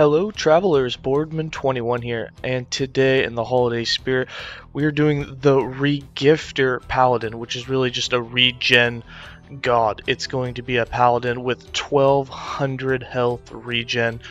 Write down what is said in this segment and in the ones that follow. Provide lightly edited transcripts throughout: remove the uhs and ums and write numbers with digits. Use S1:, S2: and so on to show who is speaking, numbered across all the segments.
S1: Hello travelers, Boardman21 here, and today in the holiday spirit we are doing the Regifter Paladin, which is really just a regen god. It's going to be a Paladin with 1200 health regen.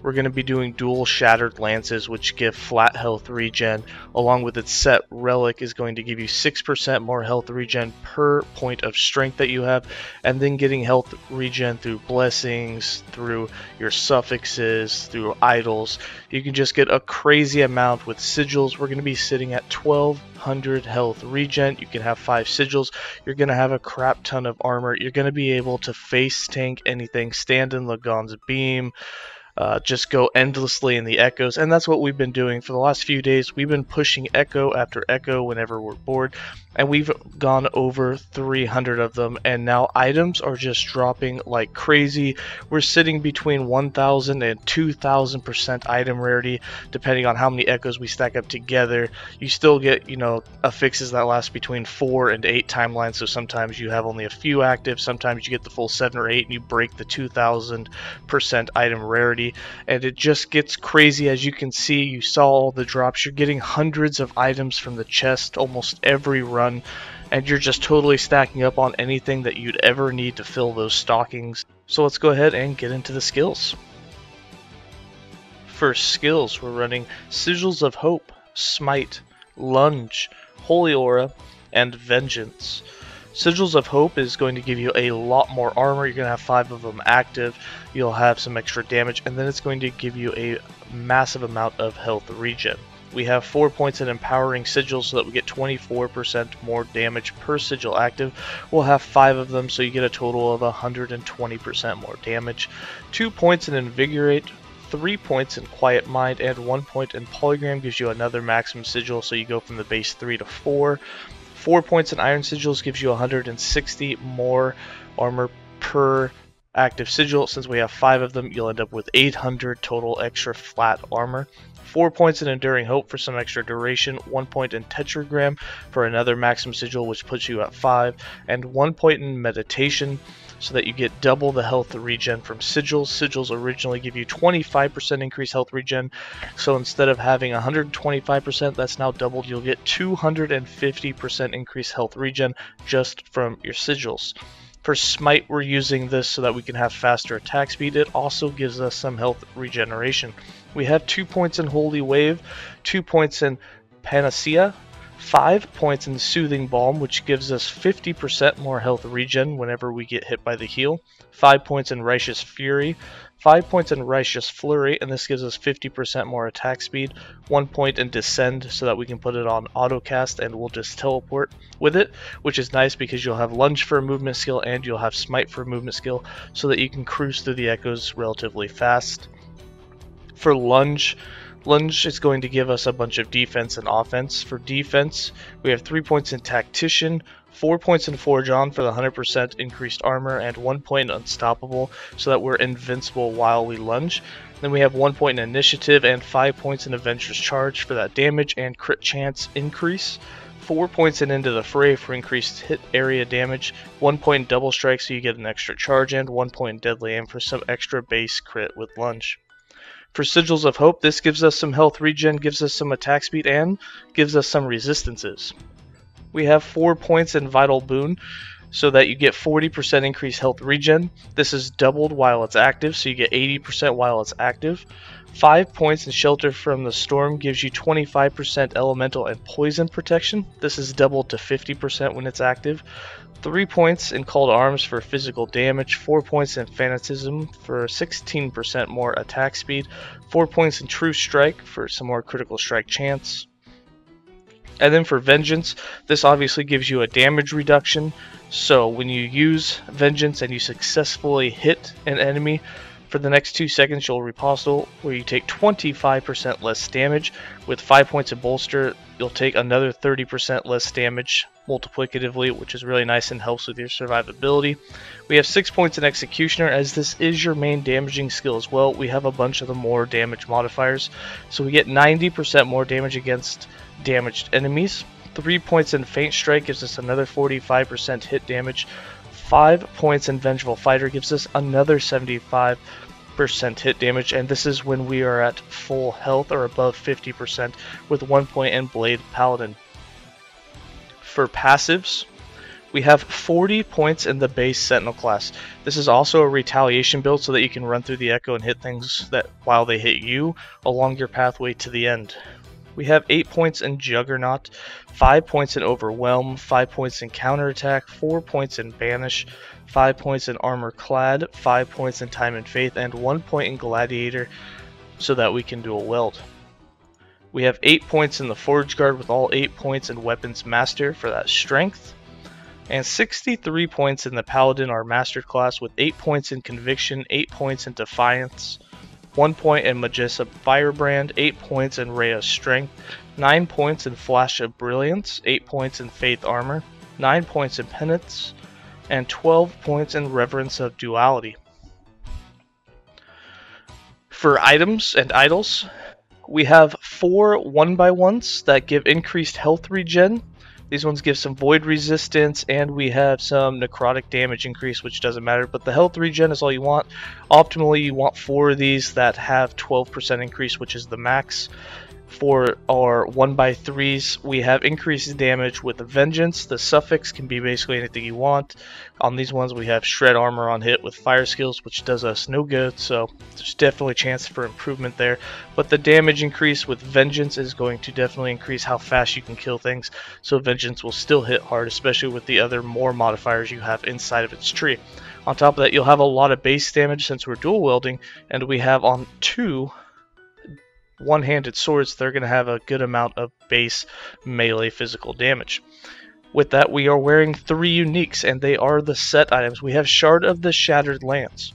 S1: We're going to be doing dual shattered lances, which give flat health regen, along with its set relic is going to give you 6% more health regen per point of strength that you have, and then getting health regen through blessings, through your suffixes, through idols. You can just get a crazy amount with sigils. We're going to be sitting at 1200 health regen. You can have 5 sigils. You're going to have a crap ton of armor. You're going to be able to face tank anything, stand in Lagon's beam, just go endlessly in the echoes, and that's what we've been doing for the last few days. We've been pushing echo after echo whenever we're bored, and we've gone over 300 of them, and now items are just dropping like crazy. We're sitting between 1000 and 2000% item rarity depending on how many echoes we stack up together. You still get, affixes that last between 4 and 8 timelines, so sometimes you have only a few active, sometimes you get the full 7 or 8 and you break the 2000% item rarity. And it just gets crazy. As you can see, you saw all the drops. You're getting hundreds of items from the chest almost every run, and you're just totally stacking up on anything that you'd ever need to fill those stockings. So let's go ahead and get into the skills. First skills, we're running Sigils of Hope, Smite, Lunge, Holy Aura, and Vengeance. Sigils of Hope is going to give you a lot more armor. You're going to have 5 of them active. You'll have some extra damage, and then it's going to give you a massive amount of health regen. We have 4 points in Empowering Sigils so that we get 24% more damage per sigil active. We'll have 5 of them, so you get a total of 120% more damage. 2 points in Invigorate, 3 points in Quiet Mind, and 1 point in Polygram gives you another maximum sigil, so you go from the base 3 to 4. 4 points in Iron Sigils gives you 160 more armor per active sigil. Since we have 5 of them, you'll end up with 800 total extra flat armor. 4 points in Enduring Hope for some extra duration, 1 point in Tetragram for another maximum sigil, which puts you at 5, and 1 point in Meditation so that you get double the health regen from sigils. Sigils originally give you 25% increased health regen, so instead of having 125%, that's now doubled. You'll get 250% increased health regen just from your sigils. For Smite, we're using this so that we can have faster attack speed. It also gives us some health regeneration. We have 2 points in Holy Wave, 2 points in Panacea, 5 points in Soothing Balm, which gives us 50% more health regen whenever we get hit by the heal, 5 points in Righteous Fury, 5 points in Righteous Flurry, and this gives us 50% more attack speed, 1 point in Descend so that we can put it on autocast and we'll just teleport with it, which is nice because you'll have Lunge for a movement skill and you'll have Smite for a movement skill so that you can cruise through the echoes relatively fast. For Lunge is going to give us a bunch of defense and offense. For defense, we have 3 points in Tactician, 4 points in Forge On for the 100% increased armor, and 1 point in Unstoppable so that we're invincible while we lunge. Then we have 1 point in Initiative and 5 points in Avenger's Charge for that damage and crit chance increase. 4 points in Into the Fray for increased hit area damage, 1 point in Double Strike so you get an extra charge, and 1 point in Deadly Aim for some extra base crit with Lunge. For Sigils of Hope, this gives us some health regen, gives us some attack speed, and gives us some resistances. We have 4 points in Vital Boon, so that you get 40% increased health regen. This is doubled while it's active, so you get 80% while it's active. 5 points in Shelter from the Storm gives you 25% elemental and poison protection. This is doubled to 50% when it's active. 3 points in Called Arms for physical damage, 4 points in Fanatism for 16% more attack speed, 4 points in True Strike for some more critical strike chance. And then for Vengeance, this obviously gives you a damage reduction, so when you use Vengeance and you successfully hit an enemy, for the next 2 seconds you'll riposte, where you take 25% less damage. With 5 points of Bolster, you'll take another 30% less damage multiplicatively, which is really nice and helps with your survivability. We have 6 points in Executioner, as this is your main damaging skill as well. We have a bunch of the more damage modifiers, so we get 90% more damage against damaged enemies. 3 points in Faint Strike gives us another 45% hit damage. 5 points in Vengeful Fighter gives us another 75 50% hit damage, and this is when we are at full health or above 50% with 1 point in Blade Paladin. For passives, we have 40 points in the base Sentinel class. This is also a retaliation build so that you can run through the echo and hit things that while they hit you along your pathway to the end. We have 8 points in Juggernaut, 5 points in Overwhelm, 5 points in Counterattack, 4 points in Banish, 5 points in Armor Clad, 5 points in Time and Faith, and 1 point in Gladiator so that we can do a weld. We have 8 points in the Forge Guard with all 8 points in Weapons Master for that strength, and 63 points in the Paladin, our Master class, with 8 points in Conviction, 8 points in Defiance, 1 point in Magissa Firebrand, 8 points in Ray of Strength, 9 points in Flash of Brilliance, 8 points in Faith Armor, 9 points in Penance, and 12 points in Reverence of Duality. For items and idols, we have 4 1x1s that give increased health regen. These ones give some void resistance, and we have some necrotic damage increase, which doesn't matter, but the health regen is all you want. Optimally, you want 4 of these that have 12% increase, which is the max. For our 1x3s, we have increased damage with Vengeance. The suffix can be basically anything you want. On these ones, we have Shred Armor on hit with Fire Skills, which does us no good, so there's definitely a chance for improvement there. But the damage increase with Vengeance is going to definitely increase how fast you can kill things, so Vengeance will still hit hard, especially with the other more modifiers you have inside of its tree. On top of that, you'll have a lot of base damage since we're dual wielding, and we have on 2 one-handed swords, they're going to have a good amount of base melee physical damage. With that, we are wearing 3 uniques, and they are the set items. We have Shard of the Shattered Lance.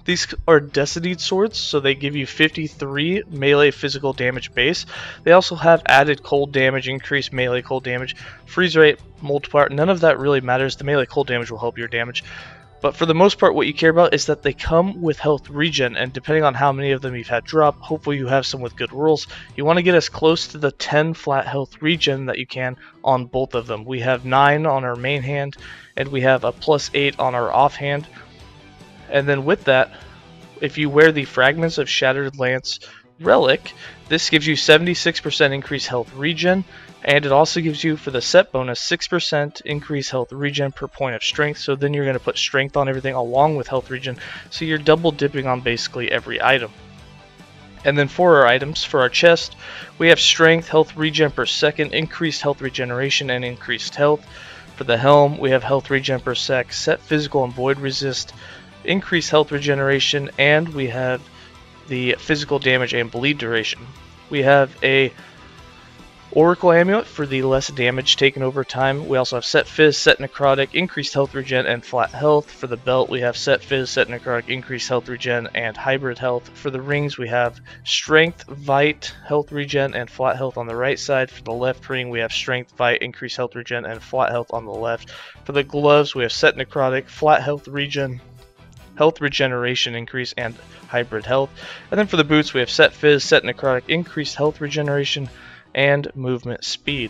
S1: These are Decidied swords, so they give you 53 melee physical damage base. They also have added cold damage, increased melee cold damage, freeze rate, multiplier. None of that really matters. The melee cold damage will help your damage. But for the most part, what you care about is that they come with health regen, and depending on how many of them you've had drop, hopefully you have some with good rolls. You want to get as close to the 10 flat health regen that you can on both of them. We have 9 on our main hand, and we have a +8 on our offhand. And then with that, if you wear the Fragments of Shattered Lance relic, this gives you 76% increased health regen, and it also gives you, for the set bonus, 6% increased health regen per point of strength. So then you're going to put strength on everything along with health regen, so you're double dipping on basically every item. And then for our items, for our chest, we have strength, health regen per second, increased health regeneration, and increased health. For the helm, we have health regen per sec, set physical and void resist, increased health regeneration, and we have the physical damage and bleed duration. We have a Oracle Amulet for the less damage taken over time. We also have Set Fizz, Set Necrotic, Increased Health Regen, and Flat Health. For the belt, we have Set Fizz, Set Necrotic, Increased Health Regen, and Hybrid Health. For the rings, we have Strength, Vite, Health Regen, and Flat Health on the right side. For the left ring, we have Strength, Vite, Increased Health Regen, and Flat Health on the left. For the gloves, we have Set Necrotic, Flat Health Regen, Health Regeneration Increase, and Hybrid Health. And then for the boots, we have Set Fizz, Set Necrotic, Increased Health Regeneration, and movement speed.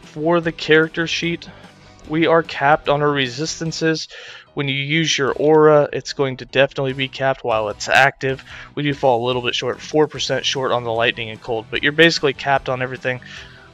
S1: For the character sheet, we are capped on our resistances. When you use your aura, it's going to definitely be capped while it's active. We do fall a little bit short, 4% short on the lightning and cold, but you're basically capped on everything.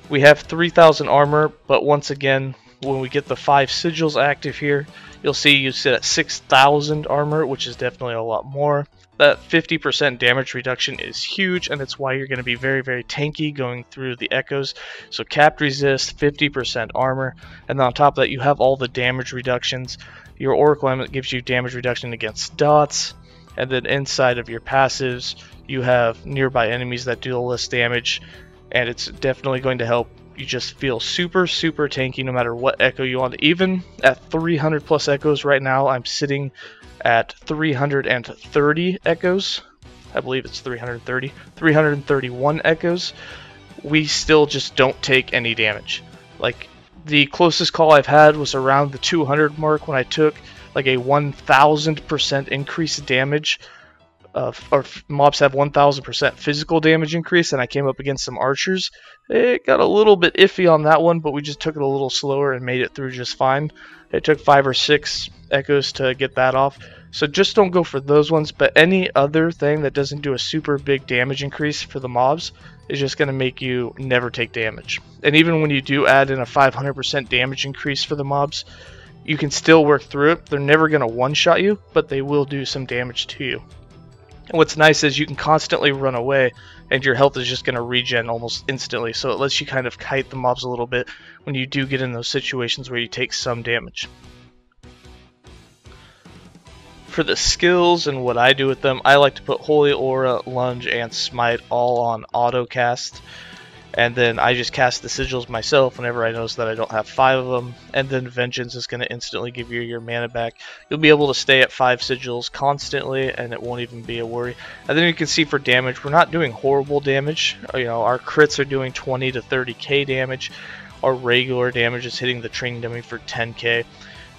S1: We have 3,000 armor, but once again, when we get the 5 sigils active here, you'll see you sit at 6,000 armor, which is definitely a lot more. That 50% damage reduction is huge, and it's why you're going to be very, very tanky going through the echoes. So capped resist, 50% armor, and then on top of that you have all the damage reductions. Your Oracle Amulet gives you damage reduction against dots, and then inside of your passives you have nearby enemies that deal less damage, and it's definitely going to help you just feel super, super tanky no matter what echo you want. Even at 300 plus echoes right now, I'm sitting at 330 echoes. I believe it's 331 echoes. We still just don't take any damage. Like, the closest call I've had was around the 200 mark when I took like a 1000% increase in damage. Or mobs have 1000% physical damage increase, and I came up against some archers. It got a little bit iffy on that one, but we just took it a little slower and made it through just fine. It took 5 or 6 echoes to get that off. So just don't go for those ones, but any other thing that doesn't do a super big damage increase for the mobs is just going to make you never take damage. And even when you do add in a 500% damage increase for the mobs, you can still work through it. They're never going to one-shot you, but they will do some damage to you. And what's nice is you can constantly run away, and your health is just going to regen almost instantly, so it lets you kind of kite the mobs a little bit when you do get in those situations where you take some damage. For the skills and what I do with them, I like to put Holy Aura, Lunge, and Smite all on auto cast. And then I just cast the sigils myself whenever I notice that I don't have 5 of them. And then Vengeance is going to instantly give you your mana back. You'll be able to stay at 5 sigils constantly, and it won't even be a worry. And then you can see for damage, we're not doing horrible damage. You know, our crits are doing 20 to 30k damage. Our regular damage is hitting the training dummy for 10k.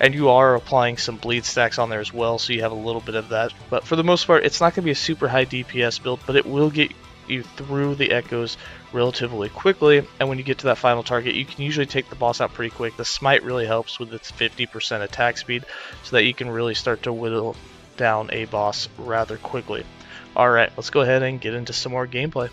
S1: And you are applying some bleed stacks on there as well, so you have a little bit of that. But for the most part, it's not going to be a super high DPS build, but it will get you through the echoes relatively quickly. And when you get to that final target, you can usually take the boss out pretty quick. The Smite really helps with its 50% attack speed, so that you can really start to whittle down a boss rather quickly. Alright, let's go ahead and get into some more gameplay.